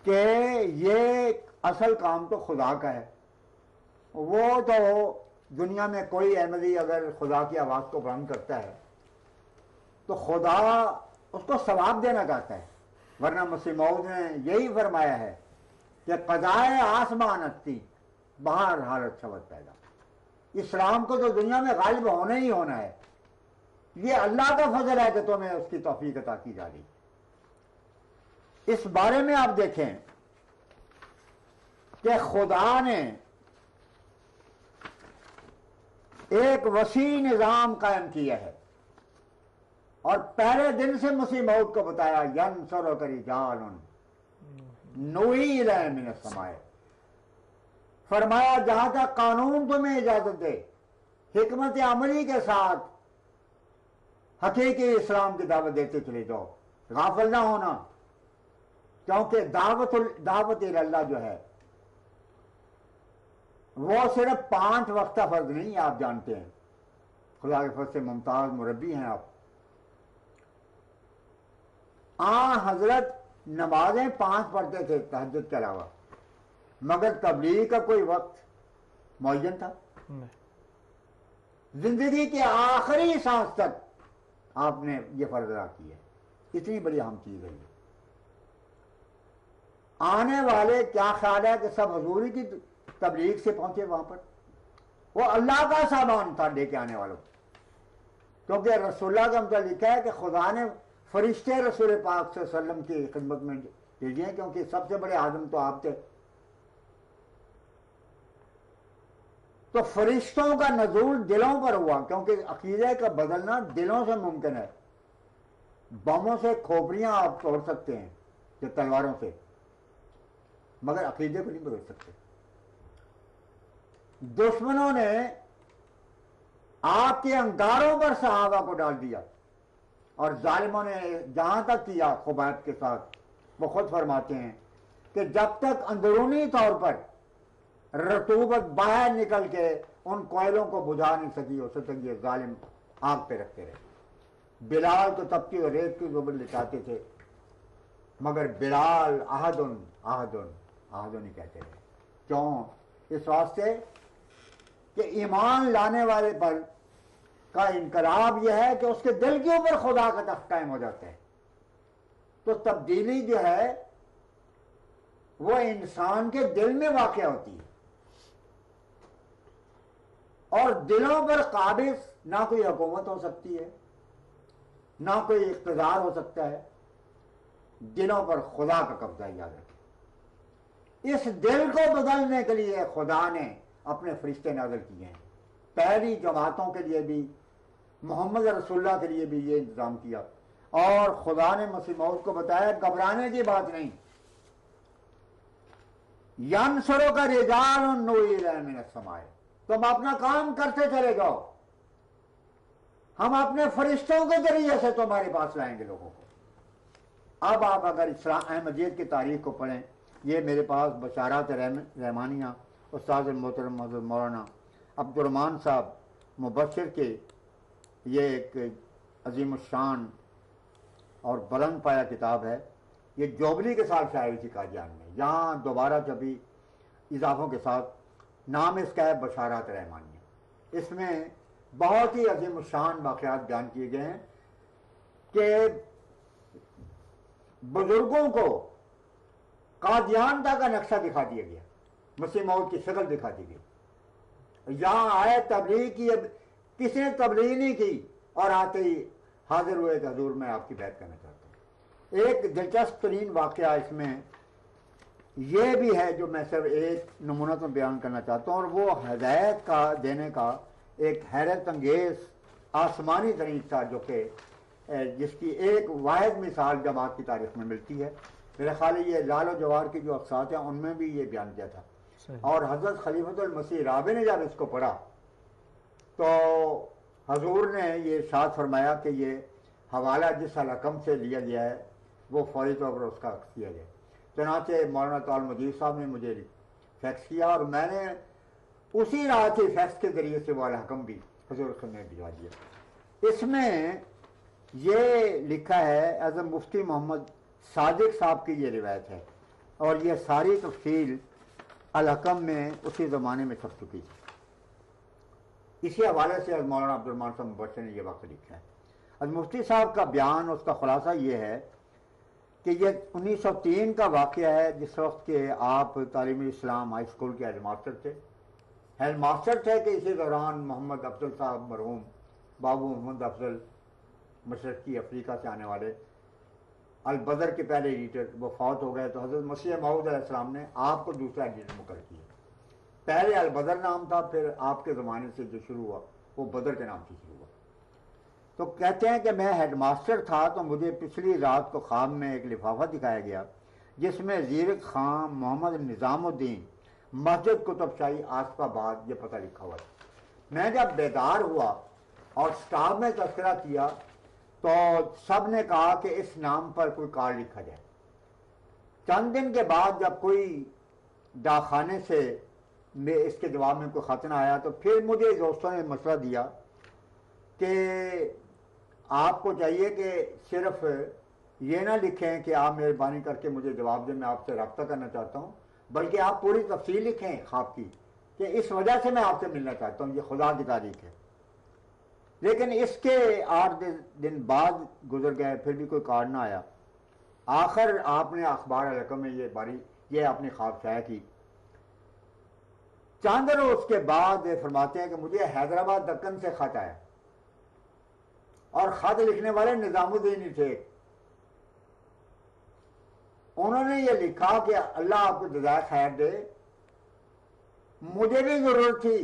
کہ یہ اصل کام تو خدا کا ہے. وہ تو دنیا میں کوئی احمدی اگر خدا کی آواز کو بلند کرتا ہے تو خدا اس کو ثواب دینا چاہتا ہے، ورنہ مسیح موعود نے یہی فرمایا ہے کہ قضائے آسمان اتی باہر حالت شبت پیدا. اسلام کو تو دنیا میں غالب ہونا ہی ہونا ہے. یہ اللہ کا فضل ہے کہ تمہیں اس کی توفیق عطا کی جا رہی. اس بارے میں آپ دیکھیں کہ خدا نے ایک وسیع نظام قائم کیا ہے اور پہلے دن سے مسیح موعود کو بتایا ینصرک رجال نوحی الیہم من السماء. فرمایا جہاں تک قانون تمہیں اجازت دے حکمت عملی کے ساتھ حقیقی اسلام کی دعوت دیتے چلے جاؤ، غافل نہ ہونا. کیونکہ دعوت اللہ جو ہے وہ صرف 5 وقتہ فرض نہیں، آپ جانتے ہیں خدا کے فضل سے ممتاز مربی ہیں آپ. حضرت نمازیں 5 پڑھتے تھے تہجد کے علاوہ، مگر تبلیغ کا کوئی وقت معین تھا؟ زندگی کے آخری سانس تک آپ نے یہ فرض ادا کیا ہے. اتنی بڑی اہم چیز ہے. آنے والے کیا خیال ہے کہ سب حضوری کی تبلیغ سے پہنچے وہاں پر؟ وہ اللہ کا سامان تھا لے کے آنے والوں، کیونکہ رسول اللہ کا مطلب لکھا ہے کہ خدا نے فرشتے رسول پاک صلی اللہ علیہ وسلم کی خدمت میں بھیجے ہیں، کیونکہ سب سے بڑے آدم تو آپ تھے. تو فرشتوں کا نزول دلوں پر ہوا، کیونکہ عقیدے کا بدلنا دلوں سے ممکن ہے. بموں سے کھوپڑیاں آپ توڑ سکتے ہیں یا تلواروں سے، مگر عقیدے کو نہیں بدل سکتے. دشمنوں نے آپ کے انگاروں پر صحابہ کو ڈال دیا اور ظالموں نے جہاں تک کیا خبائب کے ساتھ. وہ خود فرماتے ہیں کہ جب تک اندرونی طور پر رطوبت باہر نکل کے ان کوئلوں کو بجھا نہیں سکی ہو سکے یہ ظالم آگ پہ رکھتے رہے. بلال تو تپتی اور ریت کی زبر لٹاتے تھے، مگر بلال احدن احدن احدن ہی کہتے رہے. کیوں؟ اس واسطے کہ ایمان لانے والے پر کا انقلاب یہ ہے کہ اس کے دل کے اوپر خدا کا تخت قائم ہو جاتا ہے. تو تبدیلی جو ہے وہ انسان کے دل میں واقع ہوتی ہے، اور دلوں پر قابض نہ کوئی حکومت ہو سکتی ہے نہ کوئی اقتدار ہو سکتا ہے. دلوں پر خدا کا قبضہ یاد رکھیں. اس دل کو بدلنے کے لیے خدا نے اپنے فرشتے نازل کیے ہیں. پہلی جماعتوں کے لیے بھی، محمد رسول اللہ کے لیے بھی یہ انتظام کیا، اور خدا نے مسیح موعود کو بتایا گھبرانے کی بات نہیں. ینصرک رجال نوحی الیہم من السماء. تم اپنا کام کرتے چلے جاؤ، ہم اپنے فرشتوں کے ذریعے سے تمہارے پاس لائیں گے لوگوں کو. اب آپ اگر احمدیت کی تاریخ کو پڑھیں، یہ میرے پاس بشارات رحمانیہ استاد المحترم حضرت مولانا عبدالرحمان صاحب مبشر کے یہ ایک عظیم الشان اور بلند پایا کتاب ہے. یہ جوبلی کے ساتھ شائع تھی قادیان میں، یہاں دوبارہ جبھی اضافوں کے ساتھ. نام اس کا ہے بشارات رحمانیہ. اس میں بہت ہی عظیم الشان واقعات بیان کیے گئے ہیں کہ بزرگوں کو قادیان کا نقشہ دکھا دیا گیا، مسیح موعود کی شکل دکھا دی گئی. یہاں آئے تبلیغ کی، کسی نے تبلیغ نہیں کی اور آتے ہی حاضر ہوئے کہ حضور میں آپ کی بیعت کرنا چاہتا ہوں. ایک دلچسپ ترین واقعہ اس میں یہ بھی ہے جو میں صرف ایک نمونہ تو بیان کرنا چاہتا ہوں، اور وہ ہدایت کا دینے کا ایک حیرت انگیز آسمانی طریقہ جو کہ جس کی ایک واحد مثال جماعت کی تاریخ میں ملتی ہے. میرا خیال ہے یہ لال و جوار کی جو اقساط ہیں ان میں بھی یہ بیان کیا تھا. اور حضرت خلیفۃ المسیح رابع نے جب اس کو پڑھا تو حضور نے یہ ارشاد فرمایا کہ یہ حوالہ جس رقم سے لیا گیا ہے وہ فوری طور پر اس کا عکس کیا جائے. چنانچہ مولانا طاہر مجید صاحب نے مجھے فیکس کیا اور میں نے اسی رات ہی فیکس کے ذریعے سے وہ حکم بھی حضور نے بھجوا دیا. اس میں یہ لکھا ہے، اعظم مفتی محمد صادق صاحب کی یہ روایت ہے اور یہ ساری تفصیل الحکم میں اسی زمانے میں چھپ چکی تھی۔ اسی حوالے سے مولانا عبدالرحمٰن صاحب مبشر نے یہ واقعہ لکھا ہے۔ اب مفتی صاحب کا بیان، اس کا خلاصہ یہ ہے کہ یہ 1903 کا واقعہ ہے، جس وقت کہ آپ تعلیم اسلام ہائی اسکول کے ہیڈ ماسٹر تھے۔ ہیڈ ماسٹر تھے کہ اسی دوران محمد افضل صاحب مرحوم، بابو محمد افضل، مشرقی افریقہ سے آنے والے، البدر کے پہلے ایڈیٹر، وہ فوت ہو گئے، تو حضرت مسیح موعود علیہ السلام نے آپ کو دوسرا ایڈیٹر مقرر کیا۔ پہلے البدر نام تھا، پھر آپ کے زمانے سے جو شروع ہوا وہ بدر کے نام سے شروع ہوا۔ تو کہتے ہیں کہ میں ہیڈ ماسٹر تھا تو مجھے پچھلی رات کو خواب میں ایک لفافہ دکھایا گیا جس میں زیرک خان محمد نظام الدین، مسجد قطب شاہی آصف آباد، یہ پتہ لکھا ہوا تھا۔ میں جب بیدار ہوا اور سٹاف میں تذکرہ کیا تو سب نے کہا کہ اس نام پر کوئی کارڈ لکھا جائے۔ چند دن کے بعد جب کوئی ڈاکخانے سے اس کے جواب میں کوئی خط نہ آیا تو پھر مجھے دوستوں نے مشورہ دیا کہ آپ کو چاہیے کہ صرف یہ نہ لکھیں کہ آپ مہربانی کر کے مجھے جواب دیں، میں آپ سے رابطہ کرنا چاہتا ہوں، بلکہ آپ پوری تفصیل لکھیں خواب کی کہ اس وجہ سے میں آپ سے ملنا چاہتا ہوں، یہ خدا کی تاریخ ہے۔ لیکن اس کے 8 دن بعد گزر گئے، پھر بھی کوئی کارڈ نہ آیا۔ آخر آپ نے اخبار الحکم میں یہ اپنی خواب شائع کی۔ چند روز کے بعد فرماتے ہیں کہ مجھے حیدرآباد دکن سے خط آیا، اور خط لکھنے والے نظام الدین ہی تھے۔ انہوں نے یہ لکھا کہ اللہ آپ کو جزائے خیر دے، مجھے بھی ضرورت تھی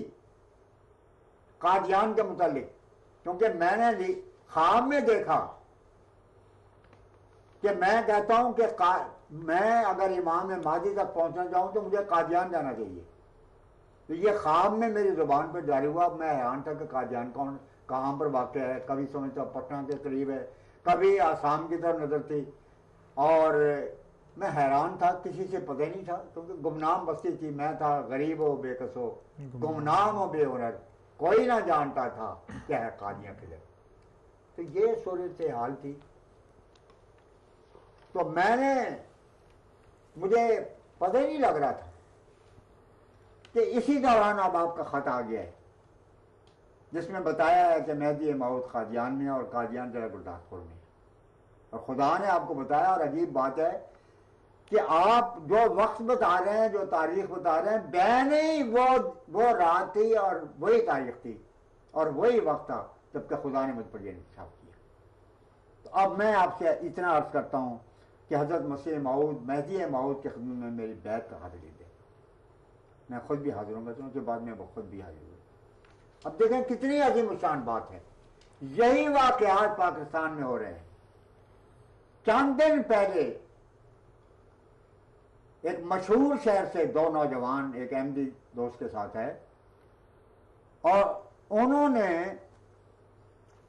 قادیان کے متعلق، کیونکہ میں نے خواب میں دیکھا کہ میں کہتا ہوں کہ میں اگر امام مہدی تک پہنچنا چاہوں تو مجھے قادیان جانا چاہیے۔ تو یہ خواب میں میری زبان پہ جاری ہوا۔ میں حیران تھا کہ قادیان کہاں پر واقع ہے، کبھی سمجھتا پٹنہ کے قریب ہے، کبھی آسام کی طرف نظر تھی، اور میں حیران تھا، کسی سے پتہ نہیں تھا، کیونکہ گمنام بستی تھی، میں تھا غریب و بے کسو، گمنام و بے ہنر، کوئی نہ جانتا تھا کیا ہے قادیاں کدھر۔ تو یہ صورت حال تھی۔ تو مجھے پتہ ہی نہیں لگ رہا تھا کہ اسی دوران اب آپ کا خط آ گیا ہے جس میں بتایا ہے کہ مہدی موعود قادیان میں اور قادیان ضلع گرداسپور میں، اور خدا نے آپ کو بتایا۔ اور عجیب بات ہے کہ آپ جو وقت بتا رہے ہیں، جو تاریخ بتا رہے ہیں، بین ہی وہ رات تھی اور وہی تاریخ تھی اور وہی وقت تھا جب کہ خدا نے مجھ پر یہ انتخاب کیا۔ تو اب میں آپ سے اتنا عرض کرتا ہوں کہ حضرت مسیح موعود، مہدی موعود کے خدمت میں میری بیعت کا حاضری دے۔ میں خود بھی حاضر ہوں گا، تو بعد میں وہ خود بھی حاضر ہوں۔ اب دیکھیں کتنی عظیم الشان بات ہے۔ یہی واقعات پاکستان میں ہو رہے ہیں۔ چند دن پہلے ایک مشہور شہر سے 2 نوجوان ایک احمدی دوست کے ساتھ ہے، اور انہوں نے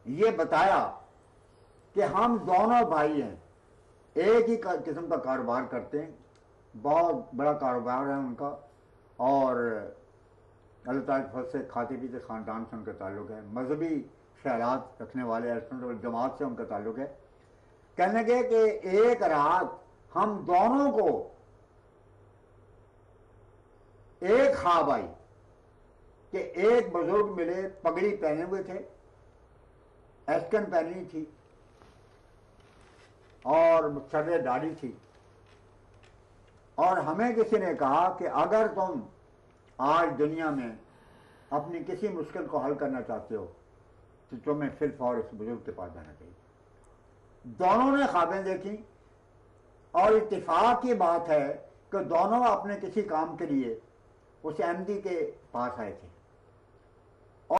یہ بتایا کہ ہم دونوں بھائی ہیں، ایک ہی قسم کا کاروبار کرتے ہیں، بہت بڑا کاروبار ہے ان کا، اور اللہ تعالیٰ کے فضل سے کھاتے پیتے خاندان سے ان کا تعلق ہے، مذہبی خیالات رکھنے والے جماعت سے ان کا تعلق ہے۔ کہنے لگے کہ ایک رات ہم دونوں کو ایک خواب آئی کہ ایک بزرگ ملے، پگڑی پہنے ہوئے تھے، ایسکن پہنی تھی اور سر داڑھی تھی، اور ہمیں کسی نے کہا کہ اگر تم آج دنیا میں اپنی کسی مشکل کو حل کرنا چاہتے ہو تو تمہیں فی الفور اس بزرگ کے پاس جانا چاہیے۔ دونوں نے خوابیں دیکھی، اور اتفاق کی بات ہے کہ دونوں اپنے کسی کام کے لیے اس احمدی کے پاس آئے تھے۔